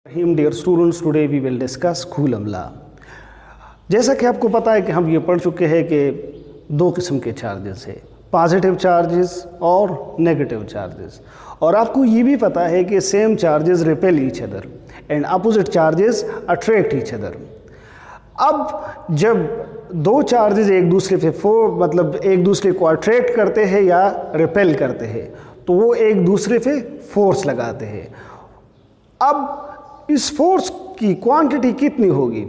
Dear students, today we will discuss Coulomb law। जैसा कि आपको पता है कि हम ये पढ़ चुके हैं कि दो किस्म के चार्जेस है, पॉजिटिव चार्जेस और नेगेटिव चार्जेस। और आपको ये भी पता है कि same charges repel each other and opposite charges attract each other. अब जब दो चार्जेस एक दूसरे पे मतलब एक दूसरे को अट्रैक्ट करते हैं या रिपेल करते हैं तो वो एक दूसरे पे फोर्स लगाते हैं। अब इस फोर्स की क्वांटिटी कितनी होगी,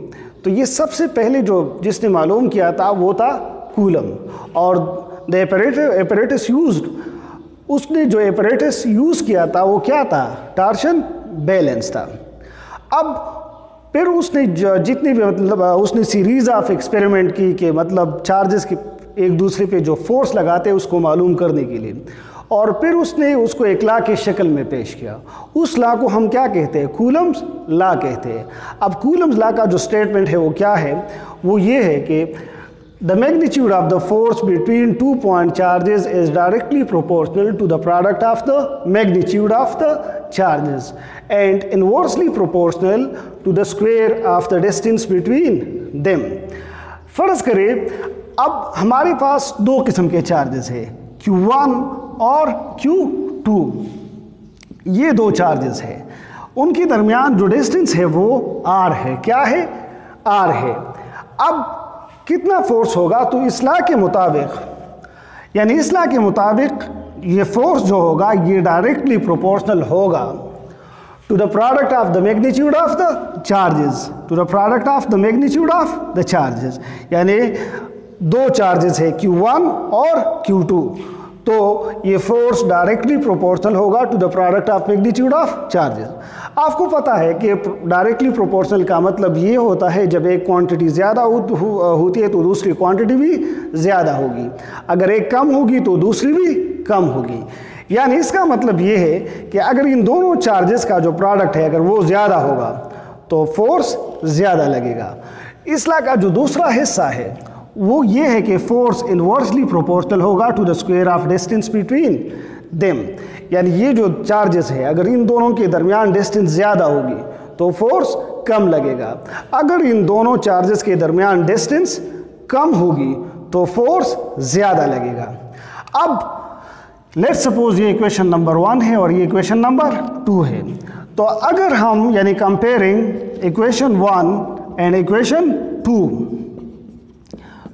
तो ये सबसे पहले जिसने मालूम किया था वो था कूलम। और द एपरेटस यूज्ड, उसने जो एपरेटस यूज़ किया था वो क्या था, टॉर्शन बैलेंस था। अब फिर उसने जितनी भी मतलब उसने सीरीज़ ऑफ एक्सपेरिमेंट की कि मतलब चार्जेस की एक दूसरे पे जो फोर्स लगाते हैं उसको मालूम करने के लिए, और फिर उसने उसको एक लॉ की शक्ल में पेश किया। उस लॉ को हम क्या कहते हैं, कूलम्स लॉ कहते हैं। अब कूलम्स लॉ का जो स्टेटमेंट है वो क्या है, वो ये है कि the magnitude of the force between 2 point charges is directly proportional to the product of the magnitude of the charges and inversely proportional to the square of the distance between them. फर्ज करें अब हमारे पास दो किस्म के charges है, Q1 और Q2। ये दो चार्जेस है, उनके दरमियान जो डिस्टेंस है वो R है। क्या है, R है। अब कितना फोर्स होगा, तो इस लॉ के मुताबिक, यानी इस लॉ के मुताबिक ये फोर्स जो होगा ये डायरेक्टली प्रोपोर्शनल होगा to the product of the magnitude of the charges, to the product of the magnitude of the charges. यानी दो चार्जेस है Q1 और Q2, तो ये फोर्स डायरेक्टली प्रोपोर्शनल होगा to the product of magnitude of charges. आपको पता है कि डायरेक्टली प्रोपोर्शनल का मतलब ये होता है जब एक क्वांटिटी ज़्यादा होती है तो दूसरी क्वांटिटी भी ज़्यादा होगी, अगर एक कम होगी तो दूसरी भी कम होगी। यानी इसका मतलब ये है कि अगर इन दोनों चार्जेस का जो प्रोडक्ट है अगर वो ज़्यादा होगा तो फोर्स ज़्यादा लगेगा। इस लॉ का जो दूसरा हिस्सा है वो ये है कि फोर्स इनवर्सली प्रोपोर्शनल होगा to the square of distance between them. यानी ये जो चार्जेस है अगर इन दोनों के दरमियान डिस्टेंस ज़्यादा होगी तो फोर्स कम लगेगा, अगर इन दोनों चार्जेस के दरमियान डिस्टेंस कम होगी तो फोर्स ज़्यादा लगेगा। अब लेट्स सपोज ये इक्वेशन नंबर 1 है और ये इक्वेशन नंबर 2 है। तो अगर हम यानी कंपेयरिंग इक्वेशन 1 एंड इक्वेशन 2,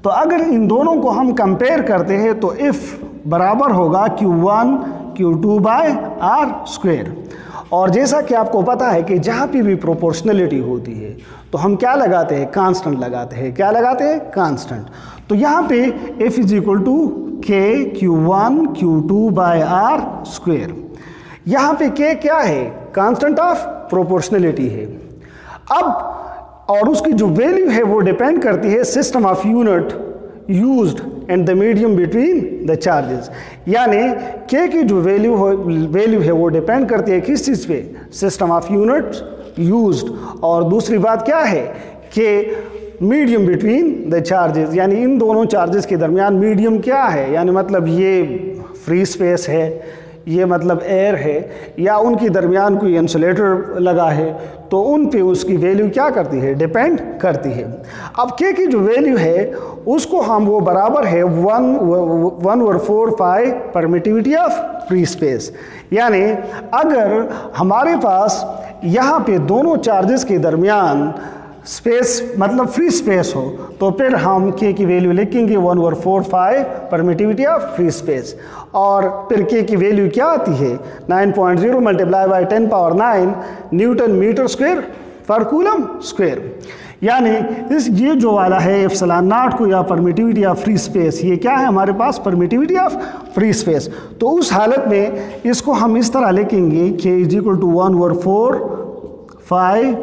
तो अगर इन दोनों को हम कंपेयर करते हैं तो इफ़ बराबर होगा Q1 Q2 by R square. और जैसा कि आपको पता है कि जहाँ पे भी प्रोपोर्शनलिटी होती है तो हम क्या लगाते हैं, कांस्टेंट लगाते हैं। क्या लगाते हैं, कांस्टेंट। तो यहाँ पे F is equal to K Q1 Q2 by R square. यहाँ पे K क्या है, कांस्टेंट ऑफ प्रोपोर्शनलिटी है। अब और उसकी जो वैल्यू है वो डिपेंड करती है system of unit used and the medium between the charges. यानी K की जो वैल्यू है वो डिपेंड करती है किस चीज़ पे, सिस्टम ऑफ यूनिट यूज्ड। और दूसरी बात क्या है कि मीडियम बिटवीन द चार्जेस, यानी इन दोनों चार्जेस के दरमियान मीडियम क्या है, यानी मतलब ये फ्री स्पेस है, ये मतलब एयर है, या उनके दरमियान कोई इंसुलेटर लगा है, तो उन पे उसकी वैल्यू क्या करती है, डिपेंड करती है। अब K की जो वैल्यू है उसको हम वो बराबर है 1/4 परमिटिविटी ऑफ फ्री स्पेस। यानी अगर हमारे पास यहाँ पे दोनों चार्जेस के दरमियान स्पेस मतलब फ्री स्पेस हो तो फिर हम K की वैल्यू लिखेंगे 1/4 परमिटिविटी ऑफ फ्री स्पेस। और फिर K की वैल्यू क्या आती है, 9.0 multiply by 10 power 9 newton metre square per coulomb square. यानी ये जो वाला है एप्सिलॉन नॉट को या परमिटिविटी ऑफ फ्री स्पेस, ये क्या है हमारे पास, परमिटिविटी ऑफ फ्री स्पेस। तो उस हालत में इसको हम इस तरह लिखेंगे K is equal to 1/4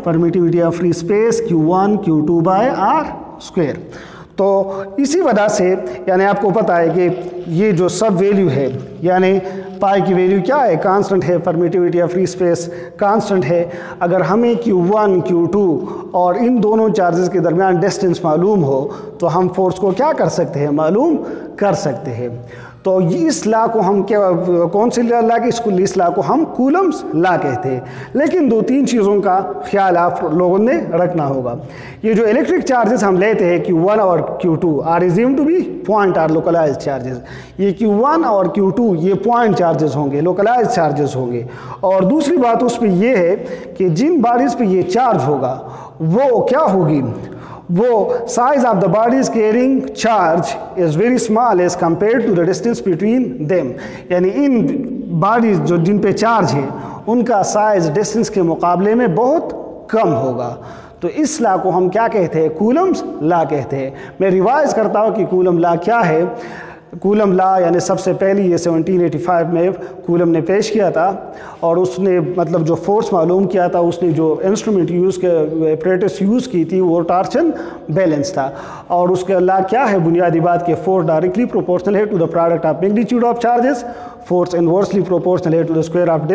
permittivity of free space Q1 Q2 by R square. तो इसी वजह से यानी आपको पता है कि ये जो सब वैल्यू है, यानी पाई की वैल्यू क्या है, कांस्टेंट है, permittivity of free space constant है। अगर हमें Q1 Q2 और इन दोनों चार्जेस के दरमियान डिस्टेंस मालूम हो तो हम फोर्स को क्या कर सकते हैं, मालूम कर सकते हैं। तो इस लॉ को हम क्या, कौन सी लॉ के इस लॉ को हम कूलम्स लॉ कहते हैं। लेकिन दो तीन चीज़ों का ख्याल आप लोगों ने रखना होगा। ये जो इलेक्ट्रिक चार्जेस हम लेते हैं Q1 और Q2 are assume to be point or localise charges. ये Q1 और Q2 ये पॉइंट चार्जेस होंगे, लोकलाइज चार्जेस होंगे। और दूसरी बात उस पर यह है कि जिन बॉडीज़ पे ये चार्ज होगा वो क्या होगी, वो size of the bodies carrying charge is very small as compare to the distance between them. यानी इन बॉडीज जो जिन पे चार्ज है उनका साइज डिस्टेंस के मुकाबले में बहुत कम होगा। तो इस लॉ को हम क्या कहते हैं, कूलम्स लॉ कहते हैं। मैं रिवाइज करता हूँ कि कूलम लॉ क्या है। कूलम लॉ यानी सबसे पहले ये 1785 में कूलम ने पेश किया था और उसने मतलब जो फोर्स मालूम किया था, उसने जो इंस्ट्रूमेंट यूज़ के एपरेटस यूज़ की थी वो टॉर्शन बैलेंस था। और उसके लॉ क्या है, बुनियादी बात के फोर्स डायरेक्टली प्रोपोर्शनल है to the product of magnitude of charges, force inversely proportional है to the square of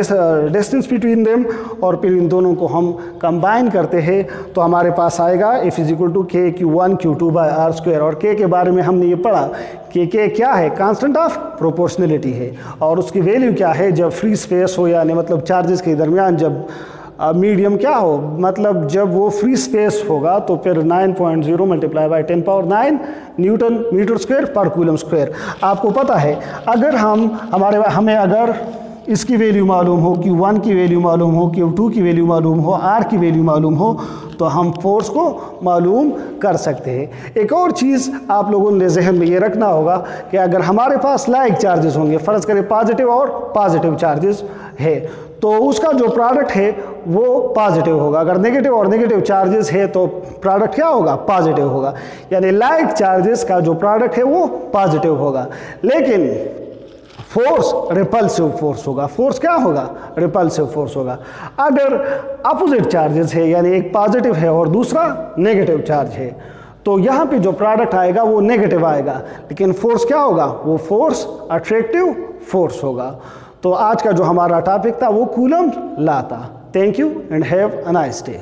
distance between them. और फिर इन दोनों को हम कंबाइन करते हैं तो हमारे पास आएगा F is equal to K Q1 Q2 by R square. और K के बारे में हमने ये पढ़ा कि K क्या है, कांस्टेंट ऑफ प्रोपोर्शनलिटी है। और उसकी वैल्यू क्या है, जब फ्री स्पेस हो यानी मतलब चार्जेस के दरमियान जब मीडियम क्या हो, मतलब जब वो फ्री स्पेस होगा तो फिर 9.0 multiply by 10⁹ newton metre square per coulomb square. आपको पता है अगर हमें अगर इसकी वैल्यू मालूम हो, Q1 की वैल्यू मालूम हो, Q2 की वैल्यू मालूम हो, R की वैल्यू मालूम हो, तो हम फोर्स को मालूम कर सकते हैं। एक और चीज़ आप लोगों ने जहन में ये रखना होगा कि अगर हमारे पास लाइक चार्जेस होंगे, फ़र्ज़ करें पॉजिटिव और पॉजिटिव चार्जेस है, तो उसका जो प्रोडक्ट है वो पॉजिटिव होगा। अगर नेगेटिव और नेगेटिव चार्जेस है तो प्रोडक्ट क्या होगा, पॉजिटिव होगा। यानी लाइक चार्जेस का जो प्रोडक्ट है वो पॉजिटिव होगा। लेकिन फोर्स रिपल्सिव फोर्स होगा। फोर्स क्या होगा, रिपल्सिव फोर्स होगा। अगर अपोजिट चार्जेस है यानी एक पॉजिटिव है और दूसरा नेगेटिव चार्ज है तो यहाँ पे जो प्रोडक्ट आएगा वो नेगेटिव आएगा, लेकिन फोर्स क्या होगा, वो फोर्स अट्रैक्टिव फोर्स होगा। तो आज का जो हमारा टॉपिक था वो कूलम लॉ था। Thank you and have a nice day.